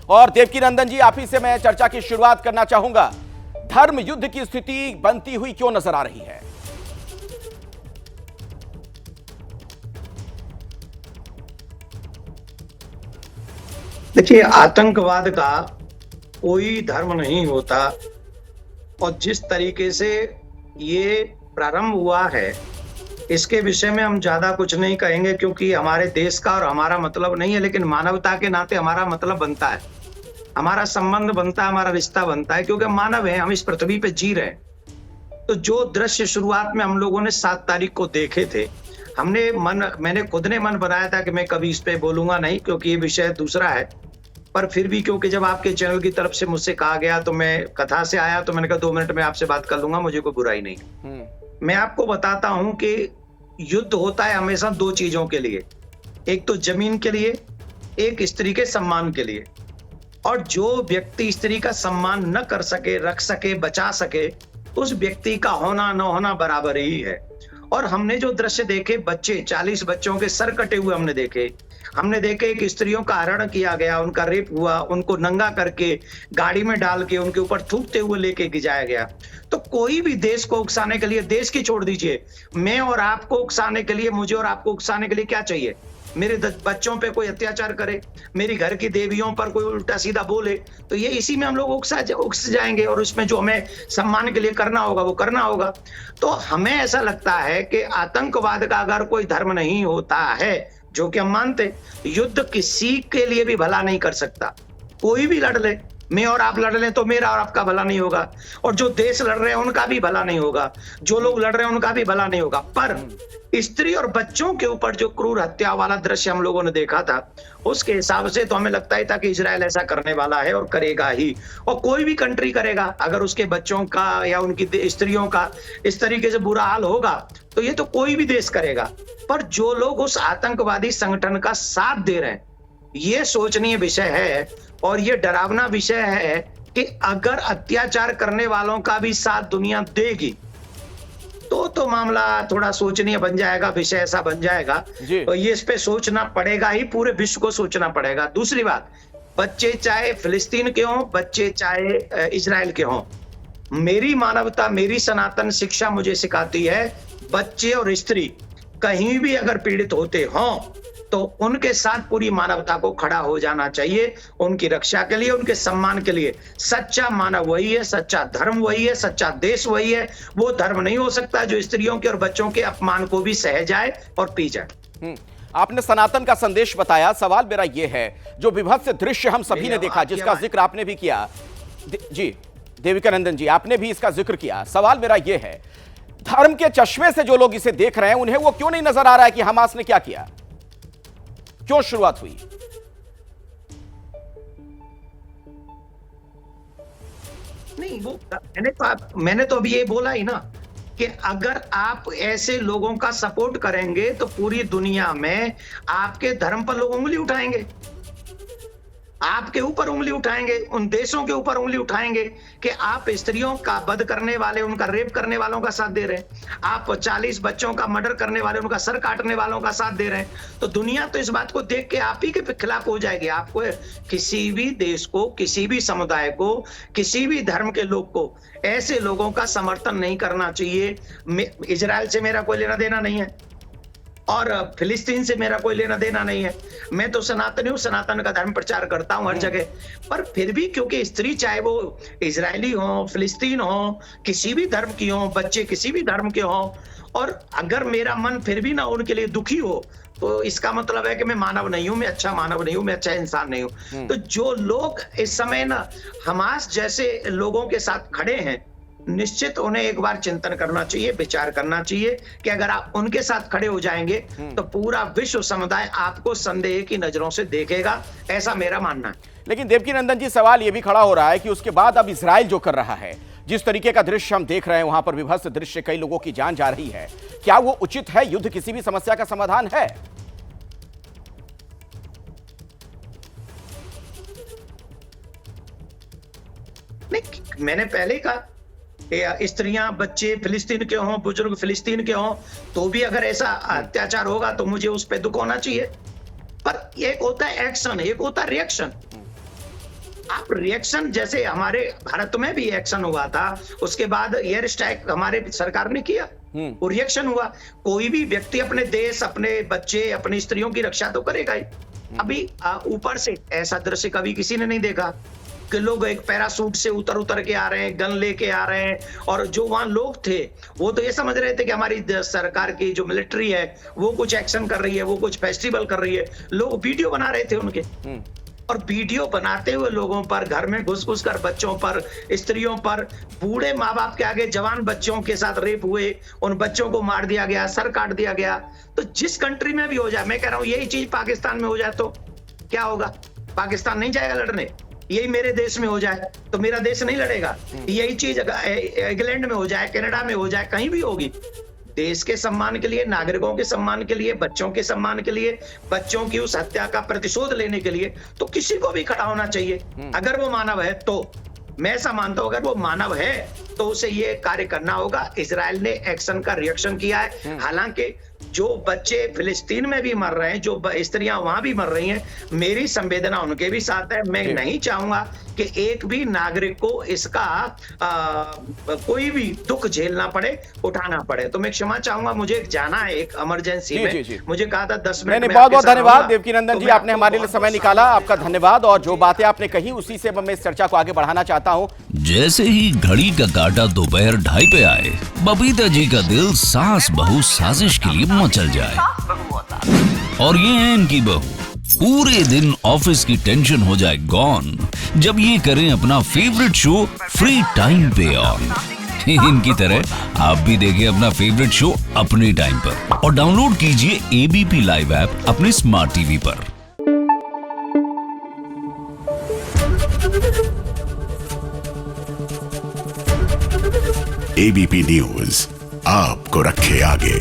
और देवकीनंदन जी, आप ही से मैं चर्चा की शुरुआत करना चाहूंगा। धर्म युद्ध की स्थिति बनती हुई क्यों नजर आ रही है? देखिए, आतंकवाद का कोई धर्म नहीं होता और जिस तरीके से ये प्रारंभ हुआ है, इसके विषय में हम ज्यादा कुछ नहीं कहेंगे क्योंकि हमारे देश का और हमारा मतलब नहीं है, लेकिन मानवता के नाते हमारा मतलब बनता है, हमारा संबंध बनता है, हमारा रिश्ता बनता है, क्योंकि हम मानव हैं, हम इस पृथ्वी पे जी रहे हैं। तो जो दृश्य शुरुआत में हम लोगों ने 7 तारीख को देखे थे, मैंने खुद ने मन बनाया था कि मैं कभी इस पे बोलूंगा नहीं, क्योंकि ये विषय दूसरा है। पर फिर भी क्योंकि जब आपके चैनल की तरफ से मुझसे कहा गया तो मैं कथा से आया, तो मैंने कहा 2 मिनट में आपसे बात कर लूंगा, मुझे कोई बुराई नहीं। मैं आपको बताता हूं कि युद्ध होता है हमेशा 2 चीजों के लिए, एक तो जमीन के लिए, एक स्त्री के सम्मान के लिए। और जो व्यक्ति स्त्री का सम्मान न कर सके, रख सके, बचा सके, उस व्यक्ति का होना न होना बराबर ही है। और हमने जो दृश्य देखे, बच्चे, 40 बच्चों के सर कटे हुए हमने देखे कि स्त्रियों का हरण किया गया, उनका रेप हुआ, उनको नंगा करके गाड़ी में डाल के उनके ऊपर थूकते हुए लेके जाया गया। तो कोई भी देश को उकसाने के लिए, देश की छोड़ दीजिए, मैं और आपको उकसाने के लिए, मुझे और आपको उकसाने के लिए क्या चाहिए? मेरे बच्चों पे कोई अत्याचार करे, मेरी घर की देवियों पर कोई उल्टा सीधा बोले, तो ये इसी में हम लोग उकस जाएंगे और उसमें जो हमें सम्मान के लिए करना होगा वो करना होगा। तो हमें ऐसा लगता है कि आतंकवाद का अगर कोई धर्म नहीं होता है, जो कि हम मानते, युद्ध किसी के लिए भी भला नहीं कर सकता। कोई भी लड़ ले, मैं और आप लड़ लें तो मेरा और आपका भला नहीं होगा, और जो देश लड़ रहे हैं उनका भी भला नहीं होगा, जो लोग लड़ रहे हैं उनका भी भला नहीं होगा। पर स्त्री और बच्चों के ऊपर जो क्रूर हत्या वाला दृश्य हम लोगों ने देखा था, उसके हिसाब से तो हमें लगता ही था कि इजराइल ऐसा करने वाला है और करेगा ही, और कोई भी कंट्री करेगा। अगर उसके बच्चों का या उनकी स्त्रियों का इस तरीके से बुरा हाल होगा तो ये तो कोई भी देश करेगा। पर जो लोग उस आतंकवादी संगठन का साथ दे रहे हैं, ये सोचनीय विषय है और ये डरावना विषय है कि अगर अत्याचार करने वालों का भी साथ दुनिया देगी तो मामला थोड़ा सोचनीय बन जाएगा, विषय ऐसा बन जाएगा। तो ये इस पे सोचना पड़ेगा ही, पूरे विश्व को सोचना पड़ेगा। दूसरी बात, बच्चे चाहे फिलिस्तीन के हों, बच्चे चाहे इजराइल के हों, मेरी मानवता, मेरी सनातन शिक्षा मुझे सिखाती है, बच्चे और स्त्री कहीं भी अगर पीड़ित होते हों तो उनके साथ पूरी मानवता को खड़ा हो जाना चाहिए, उनकी रक्षा के लिए, उनके सम्मान के लिए। सच्चा मानव वही है, सच्चा धर्म वही है, सच्चा देश वही है। वो धर्म नहीं हो सकता जो स्त्रियों के और बच्चों के अपमान को भी सह जाए और पी जाए। आपने सनातन का संदेश बताया। सवाल मेरा यह है, जो विभत्स दृश्य हम सभी ने देखा, जिसका जिक्र आपने भी किया, जी देविकानंदन जी, आपने भी इसका जिक्र किया। सवाल मेरा यह है, धर्म के चश्मे से जो लोग इसे देख रहे हैं, उन्हें वो क्यों नहीं नजर आ रहा है कि हमास ने क्या किया, क्यों शुरुआत हुई? नहीं, वो मैंने तो अभी ये बोला ही ना कि अगर आप ऐसे लोगों का सपोर्ट करेंगे तो पूरी दुनिया में आपके धर्म पर लोग उंगली उठाएंगे, आपके ऊपर उंगली उठाएंगे, उन देशों के ऊपर उंगली उठाएंगे कि आप स्त्रियों का वध करने वाले, उनका रेप करने वालों का साथ दे रहे हैं, आप 40 बच्चों का मर्डर करने वाले, उनका सर काटने वालों का साथ दे रहे हैं। तो दुनिया तो इस बात को देख के आप ही के खिलाफ हो जाएगी। आपको किसी भी देश को, किसी भी समुदाय को, किसी भी धर्म के लोग को ऐसे लोगों का समर्थन नहीं करना चाहिए। इजराइल से मेरा कोई लेना देना नहीं है और फिलिस्तीन से मेरा कोई लेना देना नहीं है। मैं तो सनातनी हूँ, सनातन का धर्म प्रचार करता हूँ हर जगह। पर फिर भी क्योंकि स्त्री चाहे वो इजरायली हो, फिलिस्तीन हो, किसी भी धर्म की हो, बच्चे किसी भी धर्म के हो, और अगर मेरा मन फिर भी ना उनके लिए दुखी हो तो इसका मतलब है कि मैं मानव नहीं हूं, मैं अच्छा मानव नहीं हूं, मैं अच्छा इंसान नहीं हूं। तो जो लोग इस समय ना हमास जैसे लोगों के साथ खड़े हैं, निश्चित उन्हें एक बार चिंतन करना चाहिए, विचार करना चाहिए कि अगर आप उनके साथ खड़े हो जाएंगे तो पूरा विश्व समुदाय आपको संदेह की नजरों से देखेगा, ऐसा मेरा मानना है। लेकिन देवकीनंदन जी, सवाल यह भी खड़ा हो रहा है कि उसके बाद अब इजराइल जो कर रहा है, जिस तरीके का दृश्य हम देख रहे हैं, वहां पर विभत्स दृश्य, कई लोगों की जान जा रही है, क्या वो उचित है? युद्ध किसी भी समस्या का समाधान है? नहीं, मैंने पहले ही कहा, स्त्रियां, बच्चे फिलिस्तीन के हों, बुजुर्ग फिलिस्तीन के हों, तो भी अगर ऐसा अत्याचार होगा तो मुझे उस पर दुख होना चाहिए। पर एक होता है एक्शन, एक होता है रिएक्शन। आप रिएक्शन, जैसे हमारे भारत में भी एक्शन हुआ था, उसके बाद एयर स्ट्राइक हमारे सरकार ने किया, वो रिएक्शन हुआ। कोई भी व्यक्ति अपने देश, अपने बच्चे, अपनी स्त्रियों की रक्षा तो करेगा ही। अभी ऊपर से ऐसा दृश्य कभी किसी ने नहीं देखा कि लोग एक पैरासूट से उतर के आ रहे हैं, गन लेके आ रहे हैं, और जो वहां लोग थे वो तो ये समझ रहे थे कि हमारी सरकार की जो मिलिट्री है वो कुछ एक्शन कर रही है, वो कुछ फेस्टिवल कर रही है। लोग वीडियो बना रहे थे उनके, और वीडियो बनाते हुए लोगों पर, घर में घुस कर बच्चों पर, स्त्रियों पर, बूढ़े माँ बाप के आगे जवान बच्चों के साथ रेप हुए, उन बच्चों को मार दिया गया, सर काट दिया गया। तो जिस कंट्री में भी हो जाए, मैं कह रहा हूं यही चीज पाकिस्तान में हो जाए तो क्या होगा? पाकिस्तान नहीं जाएगा लड़ने। यही मेरे देश में हो जाए तो मेरा देश नहीं लड़ेगा। यही चीज इंग्लैंड में हो जाए, कनाडा में हो जाए, कहीं भी होगी। देश के सम्मान के लिए, नागरिकों के सम्मान के लिए, बच्चों के सम्मान के लिए, बच्चों की उस हत्या का प्रतिशोध लेने के लिए तो किसी को भी खड़ा होना चाहिए। अगर वो मानव है तो, मैं ऐसा मानता हूं, अगर वो मानव है तो उसे ये कार्य करना होगा। इजराइल ने एक्शन का रिएक्शन किया है। हालांकि जो बच्चे फिलिस्तीन में भी मर रहे हैं, जो स्त्रियां वहां भी मर रही हैं, मेरी संवेदना उनके भी साथ है। मैं नहीं चाहूंगा कि एक भी नागरिक को इसका कोई भी दुख झेलना पड़े, उठाना पड़े। तो मैं क्षमा चाहूंगा, मुझे जाना है एक इमरजेंसी में। मुझे कहा था 10 मिनट में। बहुत बहुत धन्यवाद देवकीनंदन जी, आपने हमारे लिए समय निकाला, आपका धन्यवाद। और जो बातें आपने कही उसी से मैं इस चर्चा को आगे बढ़ाना चाहता हूँ। जैसे ही घड़ी का काटा दोपहर 2:30 पे आए, बबीता जी का दिल सास बहू साजिश के लिए मचल जाए। और ये है इनकी बहू, पूरे दिन ऑफिस की टेंशन हो जाए गॉन जब ये करें अपना फेवरेट शो फ्री टाइम पे ऑन। इनकी तरह आप भी देखिए अपना फेवरेट शो अपने टाइम पर, और डाउनलोड कीजिए एबीपी लाइव ऐप अपने स्मार्ट टीवी पर। एबीपी न्यूज आपको रखे आगे।